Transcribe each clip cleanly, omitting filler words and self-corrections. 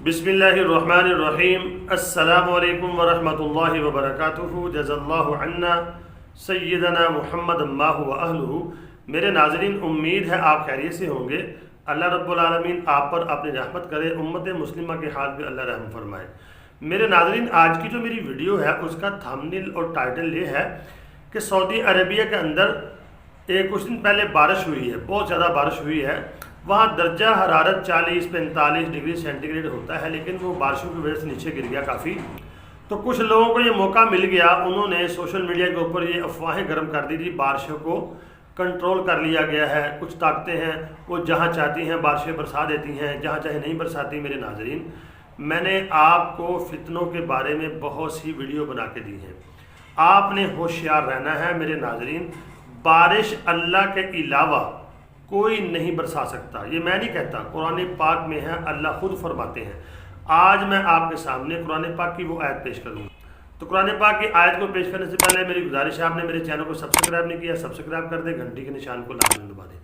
بسم اللہ الرحمن الرحیم۔ السلام علیکم ورحمۃ اللہ وبرکاتہ۔ جزا اللہ عنا سیدنا محمد ما هو اہلہ۔ میرے ناظرین، امید ہے آپ خیریت سے ہوں گے۔ اللہ رب العالمین آپ پر اپنی رحمت کرے، امت مسلمہ کے حال پہ اللہ رحم فرمائے۔ میرے ناظرین، آج کی جو میری ویڈیو ہے اس کا تھمبنیل اور ٹائٹل یہ ہے کہ سعودی عربیہ کے اندر کچھ دن پہلے بارش ہوئی ہے، بہت زیادہ بارش ہوئی ہے۔ وہاں درجہ حرارت 40-45 ڈگری سینٹی گریڈ ہوتا ہے، لیکن وہ بارشوں کی وجہ سے نیچے گر گیا کافی۔ تو کچھ لوگوں کو یہ موقع مل گیا، انہوں نے سوشل میڈیا کے اوپر یہ افواہیں گرم کر دی تھی بارشوں کو کنٹرول کر لیا گیا ہے، کچھ طاقتیں ہیں وہ جہاں چاہتی ہیں بارشیں برسا دیتی ہیں، جہاں چاہے نہیں برساتی۔ میرے ناظرین، میں نے آپ کو فتنوں کے بارے میں بہت سی ویڈیو بنا کے دی ہیں، آپ نے ہوشیار رہنا ہے۔ میرے ناظرین، بارش اللہ کے علاوہ کوئی نہیں برسا سکتا، یہ میں نہیں کہتا، قرآن پاک میں ہے، اللہ خود فرماتے ہیں۔ آج میں آپ کے سامنے قرآن پاک کی وہ آیت پیش کروں گا۔ تو قرآن پاک کی آیت کو پیش کرنے سے پہلے میری گزارش ہے، آپ نے میرے چینل کو سبسکرائب نہیں کیا، سبسکرائب کر دیں، گھنٹی کے نشان کو لازمی دبا دیں۔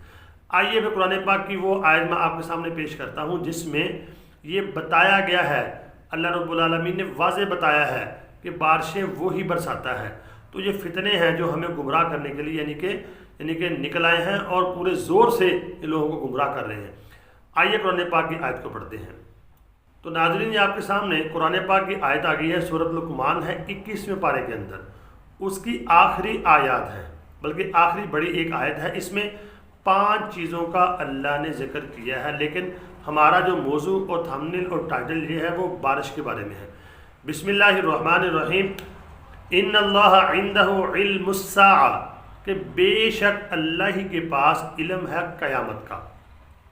آئیے میں قرآن پاک کی وہ آیت میں آپ کے سامنے پیش کرتا ہوں جس میں یہ بتایا گیا ہے، اللہ رب العالمین نے واضح بتایا ہے کہ بارشیں وہی برساتا ہے۔ تو یہ فتنے ہیں جو ہمیں گمراہ کرنے کے لیے یعنی کہ نکل آئے ہیں اور پورے زور سے ان لوگوں کو گمراہ کر رہے ہیں۔ آئیے قرآن پاک کی آیت کو پڑھتے ہیں۔ تو ناظرین، یہ آپ کے سامنے قرآن پاک کی آیت آ گئی ہے، سورۃ لقمان ہے 21ویں پارے کے اندر، اس کی آخری آیات ہے، بلکہ آخری بڑی ایک آیت ہے۔ اس میں 5 چیزوں کا اللہ نے ذکر کیا ہے، لیکن ہمارا جو موضوع اور تھمبنیل اور ٹائٹل یہ ہے وہ بارش کے بارے میں ہے۔ بسم اللہ الرحمن الرحیم۔ ان اللہ عندہ علم الساعہ، کہ بے شک اللہ ہی کے پاس علم ہے قیامت کا۔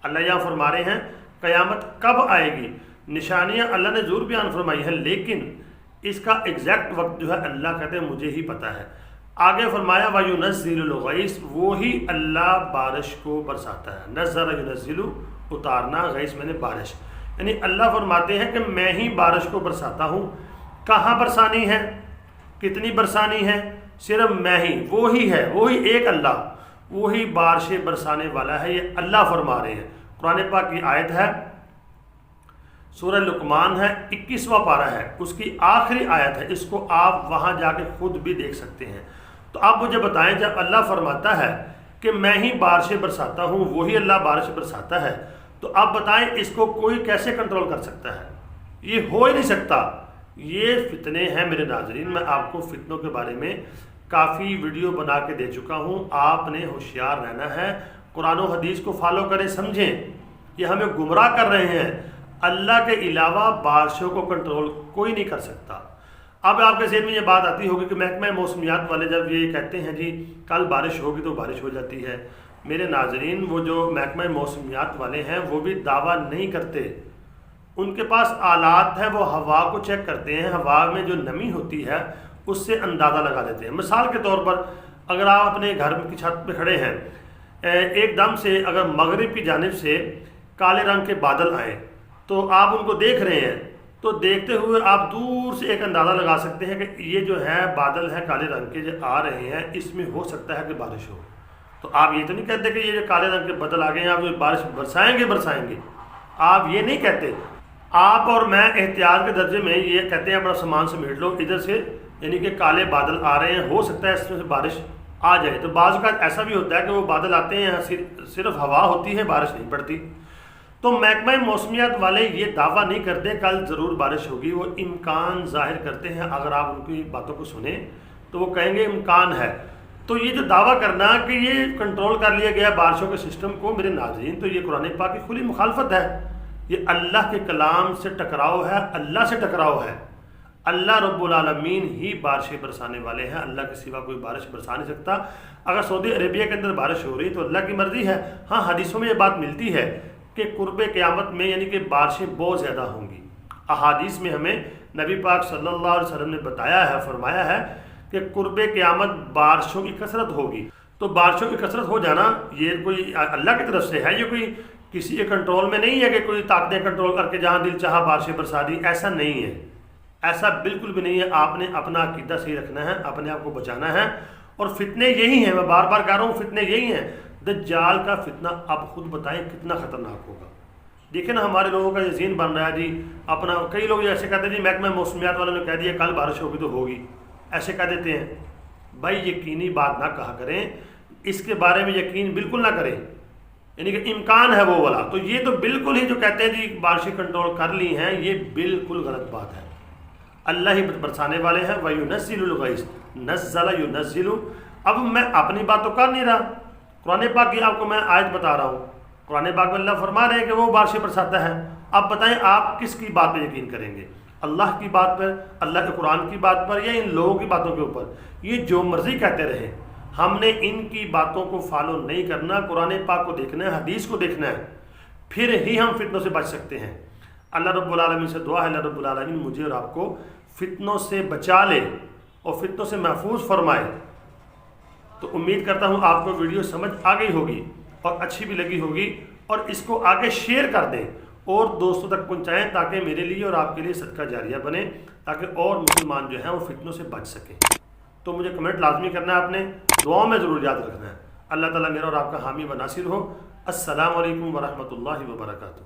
اللہ یہاں فرما رہے ہیں قیامت کب آئے گی، نشانیاں اللہ نے ضرور بیان فرمائی ہیں، لیکن اس کا ایگزیکٹ وقت جو ہے اللہ کہتے ہیں مجھے ہی پتہ ہے۔ آگے فرمایا وَيُنَزِّلُ الْغَيْثَ، وہی اللہ بارش کو برساتا ہے۔ نزل ينزل، اتارنا، غیث میں نے بارش، یعنی اللہ فرماتے ہیں کہ میں ہی بارش کو برساتا ہوں۔ کہاں برسانی ہے، کتنی برسانی ہے، صرف میں ہی، وہی ہے، وہی ایک اللہ، وہی بارشیں برسانے والا ہے، یہ اللہ فرما رہے ہیں۔ قرآن پاک کی آیت ہے، سورہ لقمان ہے 21واں پارہ ہے، اس کی آخری آیت ہے، اس کو آپ وہاں جا کے خود بھی دیکھ سکتے ہیں۔ تو آپ مجھے بتائیں، جب اللہ فرماتا ہے کہ میں ہی بارشیں برساتا ہوں، وہی اللہ بارش برساتا ہے، تو آپ بتائیں اس کو کوئی کیسے کنٹرول کر سکتا ہے؟ یہ ہو ہی نہیں سکتا۔ یہ فتنے ہیں میرے ناظرین، میں آپ کو فتنوں کے بارے میں کافی ویڈیو بنا کے دے چکا ہوں، آپ نے ہوشیار رہنا ہے، قرآن و حدیث کو فالو کریں، سمجھیں، یہ ہمیں گمراہ کر رہے ہیں۔ اللہ کے علاوہ بارشوں کو کنٹرول کوئی نہیں کر سکتا۔ اب آپ کے ذہن میں یہ بات آتی ہوگی کہ محکمہ موسمیات والے جب یہ کہتے ہیں جی کل بارش ہوگی تو بارش ہو جاتی ہے۔ میرے ناظرین، وہ جو محکمہ موسمیات والے ہیں وہ بھی دعویٰ نہیں کرتے، ان کے پاس آلات ہیں، وہ ہوا کو چیک کرتے ہیں، ہوا میں جو نمی ہوتی ہے اس سے اندازہ لگا دیتے ہیں۔ مثال کے طور پر اگر آپ اپنے گھر کی چھت پہ کھڑے ہیں، ایک دم سے اگر مغرب کی جانب سے کالے رنگ کے بادل آئیں تو آپ ان کو دیکھ رہے ہیں، تو دیکھتے ہوئے آپ دور سے ایک اندازہ لگا سکتے ہیں کہ یہ جو ہے بادل ہے کالے رنگ کے جو آ رہے ہیں، اس میں ہو سکتا ہے کہ بارش ہو۔ تو آپ یہ تو نہیں کہتے کہ یہ جو کالے رنگ کے بادل آ گئے ہیں آپ جو بارش برسائیں گے، آپ یہ نہیں کہتے۔ آپ اور میں احتیاط کے درجے میں یہ کہتے ہیں اپنا سامان سمیٹ لو، ادھر سے یعنی کہ کالے بادل آ رہے ہیں، ہو سکتا ہے اس میں سے بارش آ جائے۔ تو بعض اوقات ایسا بھی ہوتا ہے کہ وہ بادل آتے ہیں، صرف ہوا ہوتی ہے، بارش نہیں پڑتی۔ تو محکمہ موسمیات والے یہ دعویٰ نہیں کرتے کل ضرور بارش ہوگی، وہ امکان ظاہر کرتے ہیں۔ اگر آپ ان کی باتوں کو سنیں تو وہ کہیں گے امکان ہے۔ تو یہ جو دعویٰ کرنا کہ یہ کنٹرول کر لیا گیا بارشوں کے سسٹم کو، میرے ناظرین، تو یہ قرآن پاک کی کھلی مخالفت ہے، یہ اللہ کے کلام سے ٹکراؤ ہے، اللہ سے ٹکراؤ ہے۔ اللہ رب العالمین ہی بارشیں برسانے والے ہیں، اللہ کے سوا کوئی بارش برسا نہیں سکتا۔ اگر سعودی عربیہ کے اندر بارش ہو رہی تو اللہ کی مرضی ہے۔ ہاں، حدیثوں میں یہ بات ملتی ہے کہ قرب قیامت میں یعنی کہ بارشیں بہت زیادہ ہوں گی۔ احادیث میں ہمیں نبی پاک صلی اللہ علیہ وسلم نے بتایا ہے، فرمایا ہے کہ قرب قیامت بارشوں کی کثرت ہوگی۔ تو بارشوں کی کثرت ہو جانا یہ کوئی اللہ کی طرف سے ہے، یہ کوئی کسی کے کنٹرول میں نہیں ہے کہ کوئی طاقتیں کنٹرول کر کے جہاں دل چاہا بارشیں برسا دی، ایسا نہیں ہے، ایسا بالکل بھی نہیں ہے۔ آپ نے اپنا عقیدہ صحیح رکھنا ہے، اپنے آپ کو بچانا ہے، اور فتنے یہی ہیں، میں بار بار کہہ رہا ہوں فتنے یہی ہیں۔ دجال کا فتنہ اب خود بتائیں کتنا خطرناک ہوگا۔ دیکھیں نا ہمارے لوگوں کا یہ ذہن بن رہا ہے جی اپنا، کئی لوگ ایسے کہتے ہیں جی محکمہ موسمیات والوں نے کہہ دیا کل بارش ہوگی تو ہوگی، ایسے کہہ دیتے ہیں۔ بھائی یقینی بات نہ کہا کریں، اس کے بارے میں یقین بالکل نہ کریں، یعنی کہ امکان ہے وہ والا، تو یہ تو بالکل ہی جو کہتے ہیں جی بارشیں کنٹرول کر لی ہیں، یہ بالکل غلط بات ہے۔ اللہ ہی برسانے والے ہیں۔ وَيُنَزِّلُ الْغَيْثَ نَزَّلَ يُنَزِّلُ۔ اب میں اپنی بات تو کر نہیں رہا، قرآن پاک کی آپ کو میں آیت بتا رہا ہوں، قرآن پاک میں اللہ فرما رہے ہیں کہ وہ بارشیں برساتا ہے۔ اب بتائیں آپ کس کی بات پہ یقین کریں گے، اللہ کی بات پر، اللہ کے قرآن کی بات پر، یا ان لوگوں کی باتوں کے اوپر؟ یہ جو مرضی کہتے رہے، ہم نے ان کی باتوں کو فالو نہیں کرنا، قرآن پاک کو دیکھنا ہے، حدیث کو دیکھنا ہے، پھر ہی ہم فتنوں سے بچ سکتے ہیں۔ اللہ رب العالمین سے دعا ہے اللہ رب العالمین مجھے اور آپ کو فتنوں سے بچا لے اور فتنوں سے محفوظ فرمائے۔ تو امید کرتا ہوں آپ کو ویڈیو سمجھ آ گئی ہوگی اور اچھی بھی لگی ہوگی، اور اس کو آگے شیئر کر دیں اور دوستوں تک پہنچائیں تاکہ میرے لیے اور آپ کے لیے صدقہ جاریہ بنے، تاکہ اور مسلمان جو ہیں وہ فتنوں سے بچ سکیں۔ تو مجھے کمنٹ لازمی کرنا ہے، آپ نے دعاؤں میں ضرور یاد رکھنا ہے۔ اللہ تعالیٰ میرا اور آپ کا حامی و ناصر ہو۔ السلام علیکم ورحمۃ اللہ وبرکاتہ۔